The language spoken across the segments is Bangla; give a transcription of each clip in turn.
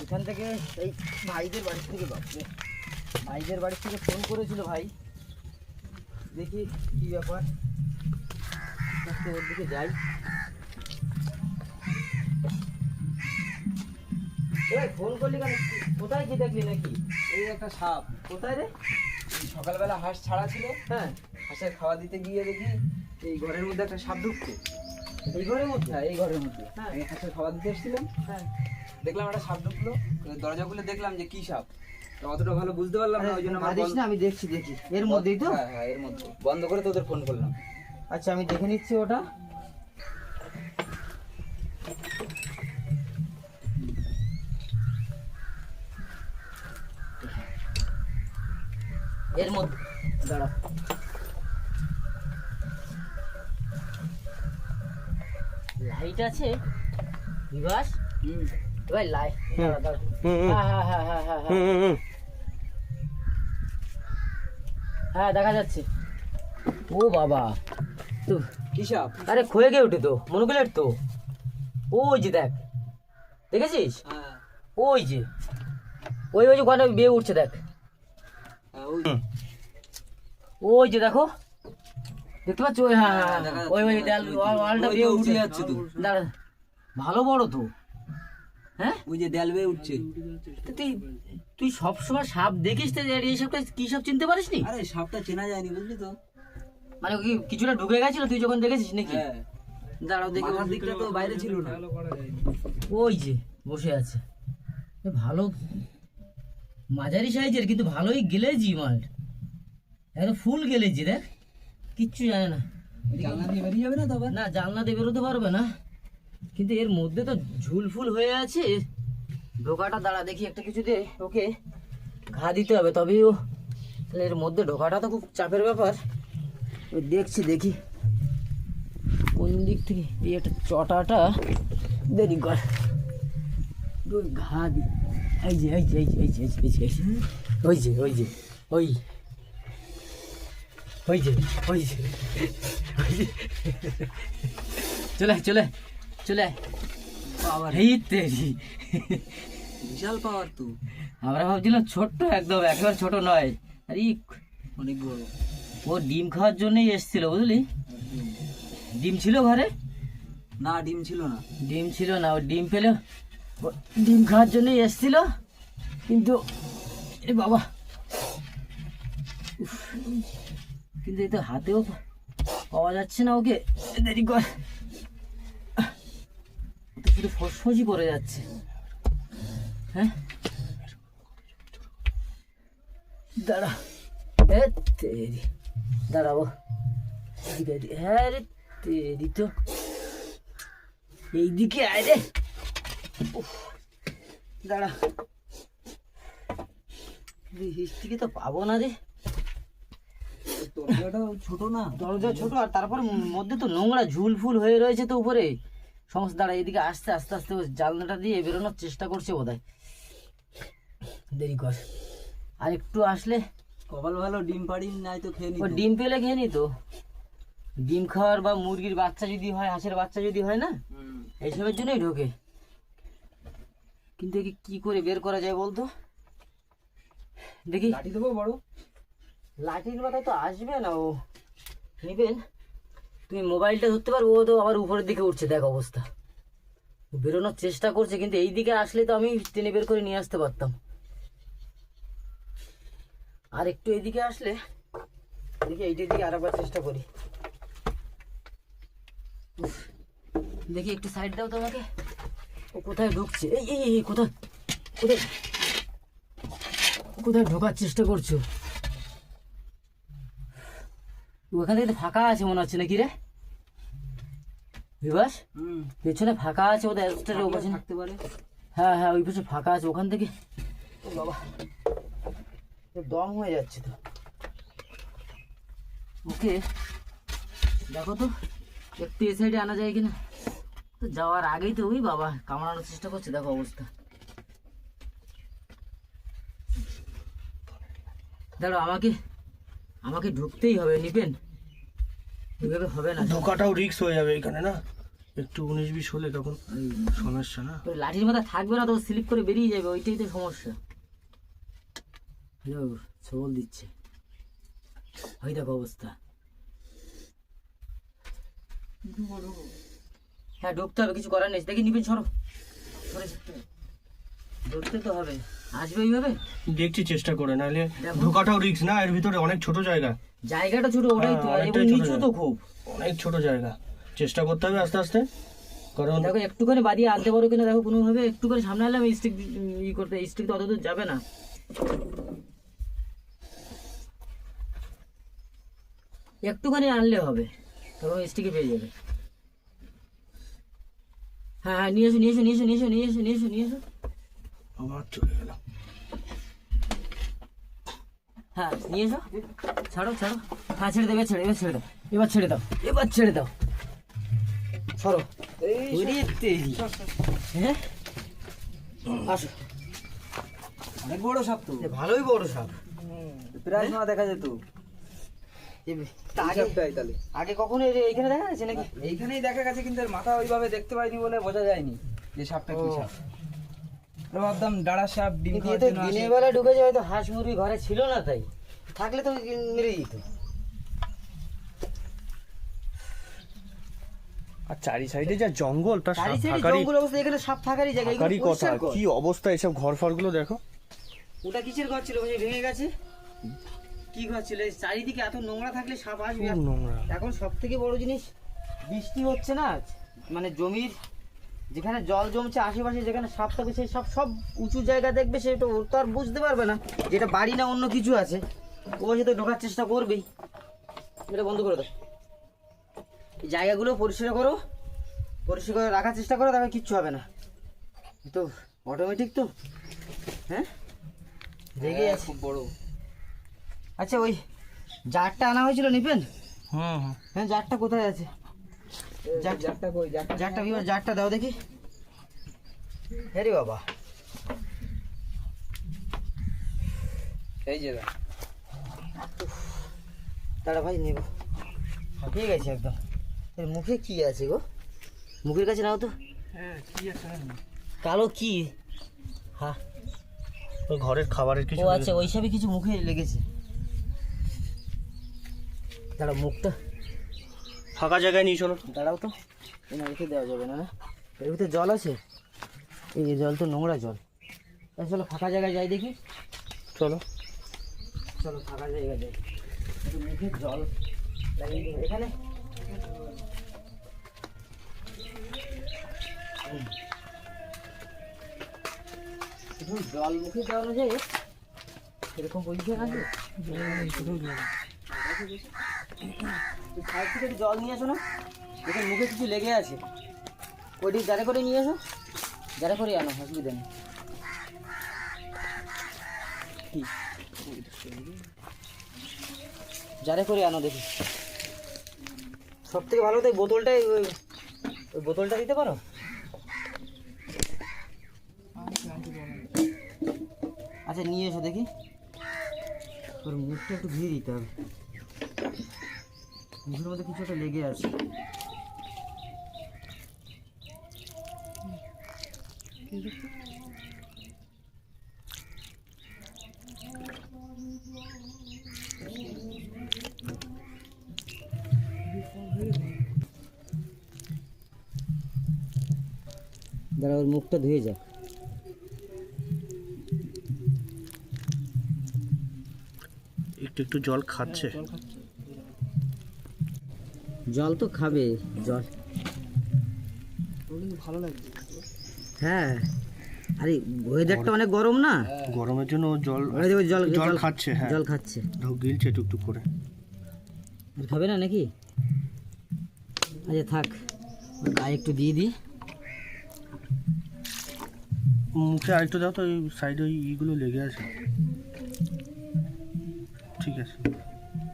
এখান থেকে এই ভাইদের বাড়ি থেকে ভাইদের বাড়ি থেকে ফোন করেছিল ভাই, দেখি কি ব্যাপার, ওর দিকে যাই। ফোন করলি কেন? কোথায় কি দেখলি নাকি? এই একটা সাপ। কোথায় রে? সকালবেলা হাঁস ছাড়া ছিল, হ্যাঁ, হাঁসের খাওয়া দিতে গিয়ে দেখি এই ঘরের মধ্যে একটা সাপ ঢুকছে। এই ঘরের মধ্যে? হ্যাঁ, এই ঘরের মধ্যে। হ্যাঁ। আমি হাঁসের খাওয়া দিতে এসেছিলাম, হ্যাঁ, দেখলাম একটা সাপ ঢুকলো। দরজা খুলে দেখলাম যে কি সাপ, তো অতটা ভালো বুঝতে পারলাম না, ওই জন্য আমার না, আমি দেখছি এর মধ্যেই তো। হ্যাঁ হ্যাঁ, এর মধ্যে বন্ধ করে তোদের ফোন করলাম। আচ্ছা, আমি দেখে নিচ্ছি ওটা। এর মধ্যে দাঁড়া, লাইট আছে বিভাস? ভাই লাইট, দাঁড়া দাঁড়া। হ্যাঁ হ্যাঁ হ্যাঁ হ্যাঁ হ্যাঁ হ্যাঁ হ্যাঁ, দেখা যাচ্ছে। ও বাবা, তো কি সাপ? আরে ক্ষয়ে গিয়ে উঠে তো, মনোকুলের তো। ওই যে দেখ, দেখেছিস? হ্যাঁ ওই যে ওই যে ওখানে বিয়ে উঠছে, দেখ। হ্যাঁ, ওই ওই যে দেখো, দেখতে পাচ্ছ? ওই, হ্যাঁ হ্যাঁ, দেখা যাচ্ছে, ওই ওই দেখা যাচ্ছে, ওয়ালটা ওই বিয়ে তো উঠে উঠে যাচ্ছে যাচ্ছে তো। তো। দাঁড়া, ভালো বড় তো। হ্যাঁ, ওই যে দেয়াল বেয়ে উঠছে। তো তুই সবসময় সাপ দেখিস তো, এই সাপটা কি সাপ চিনতে পারিস নি? আরে সাপটা চেনা যায়নি, বুঝলি তো। মানে কি কিছুটা ঢুকে গেছিল তুই যখন দেখেছিস নাকি? হ্যাঁ, দাঁড়াও দেখি। মাথার দিকটা তো বাইরে ছিল না। ওই যে বসে আছে, এ ভালো মাঝারি সাইজের, কিন্তু ভালোই গেলেজি মাল, একদম ফুল গেলেজি। দেখ, কিচ্ছু জানে না। জানলা দিয়ে বেরিয়ে যাবে না তো আবার? না, জানলা দিয়ে বেরোতে পারবে না, কিন্তু এর মধ্যে তো ঝুল ফুল হয়ে আছে ঢোকাটা। দাঁড়া দেখি, একটা কিছু দিয়ে ওকে ঘা দিতে হবে, তবেই ও, তাহলে এর মধ্যে ঢোকাটা তো খুব চাপের ব্যাপার। ওই দেখি কোন দিক থেকে এই একটা চটাটা দেরি কর, ওই ঘা দি। এই যে এই যে এই যে এই যে এই যে এই যে ওই যে ওই যে ওই ওই যে ওই যে চলে চলে চলে। পাওয়ার, এই তেরি, বিশাল পাওয়ার তো। আমরা ভাবছিলাম ছোট্ট, একদম একেবারে ছোট নয়। আরে অনেক বড়। ও ডিম খাওয়ার জন্যই এসেছিল, বুঝলি? ডিম ছিল ঘরে? না, ডিম ছিল না। ডিম ছিল না, ও ডিম পেলে ও ডিম খাওয়ার জন্যই এসেছিল, কিন্তু এ বাবা, উফ, কিন্তু এই তো হাতেও পাওয়া যাচ্ছে না ওকে। দেরি কর, শুধু ফসফসি করে যাচ্ছে। হ্যাঁ, দাঁড়া, এ তেরি, দাঁড়াবো। হ্যাঁ রে তেরি, তো এইদিকে আয় রে। উফ, দাঁড়া, হিস্ট্রিকে তো পাবো না রে। দরজাটাও ছোট না। দরজা ছোট, আর তারপর মধ্যে তো নোংরা ঝুল ফুল হয়ে রয়েছে তো উপরে সমস্ত। দাঁড়া, এদিকে আস্তে আস্তে আস্তে জানলাটা দিয়ে বেরোনোর চেষ্টা করছে বোধহয়। দেরি কর, আর একটু আসলে। কপাল ভালো, ডিম পাড়ি নাই তো খেয়ে ও নিত। ডিম পেলে খেয়ে নিত। ডিম খাওয়ার বা মুরগির বাচ্চা যদি হয়, হাঁসের বাচ্চা যদি হয় না, এইসবের জন্যই ঢোকে। কিন্তু একে কি করে বের করা যায় বলতো? দেখি, লাঠি দেবো বড়? লাঠির মাথায় তো আসবে না ও। নিবেন, তুমি মোবাইলটা ধরতে পারো? ও তো আবার উপরের দিকে উঠছে, দেখ অবস্থা। ও বেরোনোর চেষ্টা করছে, কিন্তু এই দিকে আসলে তো আমি টেনে বের করে নিয়ে আসতে পারতাম। আর একটু এইদিকে আসলে, দেখি এইটার দিকে আর একবার চেষ্টা করি। উফ, দেখি একটু সাইড দাও তোমাকে। ও কোথায় ঢুকছে? এই এই এই কোথায় কোথায় কোথায় ঢোকার চেষ্টা করছো? ওখান থেকে ফাঁকা আছে মনে হচ্ছে নাকি রে বিভাস? পেছনে ফাঁকা আছে, ওদের অ্যাসিস্ট্যান্টের ওপাশে থাকতে পারে। হ্যাঁ হ্যাঁ, ওই পাশে ফাঁকা আছে, ওখান থেকে। ও বাবা, দম হয়ে যাচ্ছে তো। ওকে দেখো তো একটু এ সাইডে আনা যায় কিনা। তো যাওয়ার আগেই তো ওই বাবা কামড়ানোর চেষ্টা করছে, দেখো অবস্থা। দাঁড়ো, আমাকে ঢুকতেই হবে। নিবেন, এভাবে হবে না। ঢোকাটাও রিস্ক হয়ে যাবে এখানে না? একটু 19-20 হলে তখন সমস্যা না। ওই লাঠির মাথা থাকবে না তো, স্লিপ করে বেরিয়ে যাবে, ওইটাই তো সমস্যা। ছবল দিচ্ছে, ওই দেখো অবস্থা। হ্যাঁ ঢুকতে হবে, কিছু করার নেই। দেখি নিবেন, সরো ঢুকতে তো হবে, আসবে এইভাবে। দেখছি চেষ্টা করে, নাহলে দেখো। ঢোকাটাও রিস্ক না, এর ভিতরে অনেক ছোট জায়গা। জায়গাটা ছোট, ওটাই তো, হ্যাঁ, এবং অনেকটাই ছোট নিচু তো জায়গা। খুব। অনেক ছোট জায়গা, চেষ্টা করতে হবে আস্তে আস্তে। কারণ দেখো একটুখানি বাদিয়ে আনতে পারো কিনা দেখো, কোনোভাবে একটুখানি সামনে আনলে আমি স্টিক ই করতে, স্টিক তো অত দূর যাবে না। একটুখানি আনলে হবে, তখন স্টিকে পেয়ে যাবে। হ্যাঁ হ্যাঁ, নিয়ে এসো নিয়ে এসো নিয়ে এসো নিয়ে এসো নিয়ে এসো নিয়ে এসো নিয়ে এসো। আমার চলে গেল। হ্যাঁ নিয়ে এসো, ছাড়ো ছাড়ো। হ্যাঁ ছেড়ে দেবে, এবার ছেড়ে দাও, এবার ছেড়ে দাও, এবার ছেড়ে দাও, সরো। ওরে তেরি। হ্যাঁ আসো। অনেক বড় সাপ তো, এ ভালোই বড় সাপ। প্রায় সময় দেখা যেত। তা এই আগে সাপটাই তাহলে আগে কখনো এইখানে দেখা যাচ্ছে নাকি? এইখানেই দেখা গেছে, কিন্তু এর মাথা ওইভাবে দেখতে পাইনি বলে বোঝা যায়নি যে সাপটা কি সাপ। আমরা ভাবতাম ডাড়া সাপ, ডিম কিন্তু খাওয়ার এ তো জন্য আসে। দিনের বেলা ঢুকেছে, হয়তো হাঁস মুরগি ঘরে ছিল না, তাই থাকলে তো মেরে দিত। আর চারি সাইডে যা জঙ্গল, তার চারি সাইডে থাকারই জঙ্গল অবস্থা, এখানে সাপ থাকারই জায়গা। এগুলো থাকারই কথা। পরিষ্কার কর। কি অবস্থা এসব ঘর ফরগুলো দেখো। ওটা কিসের ঘর ছিল, ওই ভেঙে গেছে? কি ঘর ছিল? এই চারিদিকে এত নোংরা থাকলে সাপ আসবে। খুব নোংরা। এখন সব থেকে বড় জিনিস, বৃষ্টি হচ্ছে না, মানে জমির যেখানে জল জমছে আশেপাশে, যেখানে সাপ থাকবে সেই সাপ সব উঁচু জায়গা দেখবে, সেটা ও তো আর বুঝতে পারবে না যেটা বাড়ি না অন্য কিছু আছে। ও সে তো ঢোকার চেষ্টা করবেই। এটা বন্ধ করে দাও, এই জায়গাগুলো পরিষ্কার করো, পরিষ্কার করে রাখার চেষ্টা করো, তাহলে কিচ্ছু হবে না। তো অটোমেটিক তো। হ্যাঁ রেগে আছে খুব বড়। আচ্ছা ওই জারটা আনা হয়েছিল, নিবেন? হুম হুম। হ্যাঁ জারটা কোথায় আছে? জারটা কই? জারটা বিবার, জারটা দাও দেখি। হ্যাঁ রে বাবা, এই যে দেখ। দাঁড়া ভাই নেব, ঠিক আছে একদম। এর মুখে কি আছে গো? মুখের কাছে নাও তো। হ্যাঁ কি আছে? কালো কি? হ্যাঁ ওই ঘরের খাবারের কিছু ও আচ্ছা, ওই সবই কিছু মুখে লেগেছে। দাঁড়াও, মুখটা ফাঁকা জায়গায় নিয়ে চলো। দাঁড়াও তো, না রেখে দেওয়া যাবে না। না এর ভিতরে জল আছে, এই জল তো নোংরা জল। চলো ফাঁকা জায়গায় যাই দেখি। চলো। চলো ফাঁকা জায়গায় যাই, একটু মুখে জল লাগিয়ে দিই এখানে। একটু জল মুখে দেওয়ানো যায়, এরকম পজিশন আছে। সাইড থেকে একটু জল নিয়ে আসো না, দেখে মুখে কিছু লেগে আছে, ওইটি যারা করে নিয়ে আসো, যারা করে আনো, অসুবিধা নেই। কি যারা করে আনো দেখি, সব থেকে ভালো তো বোতলটাই, ওই বোতলটা দিতে পারো। আচ্ছা নিয়ে এসো দেখি, ওর মুখটা একটু ধুয়ে দিতে হবে, মুখের মধ্যে কিছু একটা লেগে আছে। দাঁড়া, ওর মুখটা ধুয়ে যাক। একটু একটু জল খাচ্ছে। জল তো খাবে, জল ভালো লাগছে। হ্যাঁ, আরে ওয়েদারটা অনেক গরম না, গরমের জন্য ও জল ওই দেখো জল জল খাচ্ছে। হ্যাঁ জল খাচ্ছে। ঢোক গিলছে টুকটুক করে। আর খাবে না নাকি? আচ্ছা থাক, ওর গায়ে একটু দিয়ে দিই। মুখে আরেকটু দাও তো, ওই সাইডে ওই ইগুলো লেগে আছে। ঠিক আছে।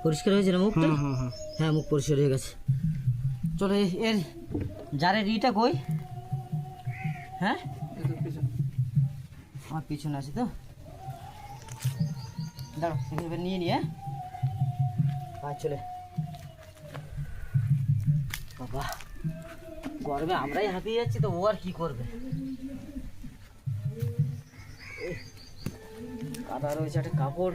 পরিষ্কার হয়েছে না মুখটা? হুম হুম হুম। হ্যাঁ মুখ পরিষ্কার হয়ে গেছে। চলো এর জারের ইটা কই? হ্যাঁ আমার পিছনে আছে তো, দাঁড়ো এবার নিয়ে নিয়ে। চলে বাবা, গরমে আমরাই হাঁপিয়ে যাচ্ছি, তো ও আর কি করবে। কাদা রয়েছে, একটা কাপড়।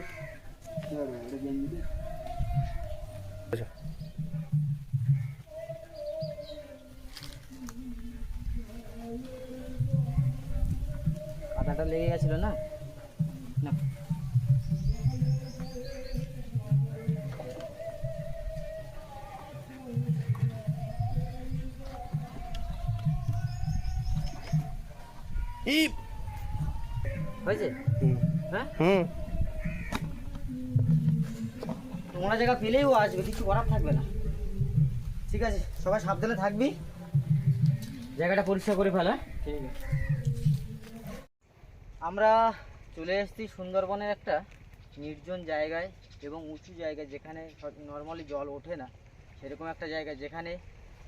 কাদাটা লেগে গেছিল না। না হয়েছে, হ্যাঁ নোংরা জায়গা পেলেই ও আসবে, কিছু করার থাকবে না। ঠিক আছে, সবাই সাবধানে থাকবি, জায়গাটা পরিষ্কার করে ফেলা। ঠিক আছে, আমরা চলে এসেছি সুন্দরবনের একটা নির্জন জায়গায় এবং উঁচু জায়গায়, যেখানে নর্মালি জল ওঠে না, সেরকম একটা জায়গায় যেখানে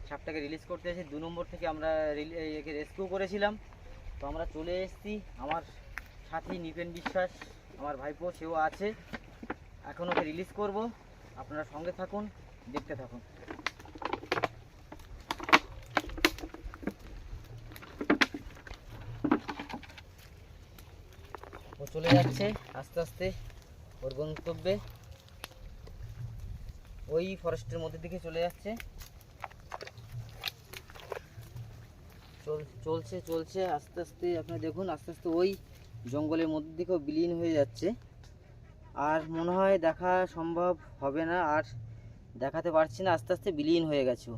সাপটাকে রিলিজ করতে এসে 2 নম্বর থেকে আমরা একে রেস্কিউ করেছিলাম। তো আমরা চলে এসেছি, আমার সাথী নিপেন বিশ্বাস, আমার ভাইপো, সেও আছে। এখন ওকে রিলিজ করব, আপনারা সঙ্গে থাকুন, দেখতে থাকুন। ও চলে যাচ্ছে আস্তে আস্তে ওর গন্তব্যে, ওই ফরেস্টের মধ্যে দিকে চলে যাচ্ছে। চলছে চলছে আস্তে আস্তে, আপনারা দেখুন আস্তে আস্তে ওই জঙ্গলের মধ্যে দিকেও বিলীন হয়ে যাচ্ছে। আর মনে হয় দেখা সম্ভব হবে না, আর দেখাতে পারছি না, আস্তে আস্তে বিলীন হয়ে গেছে ও।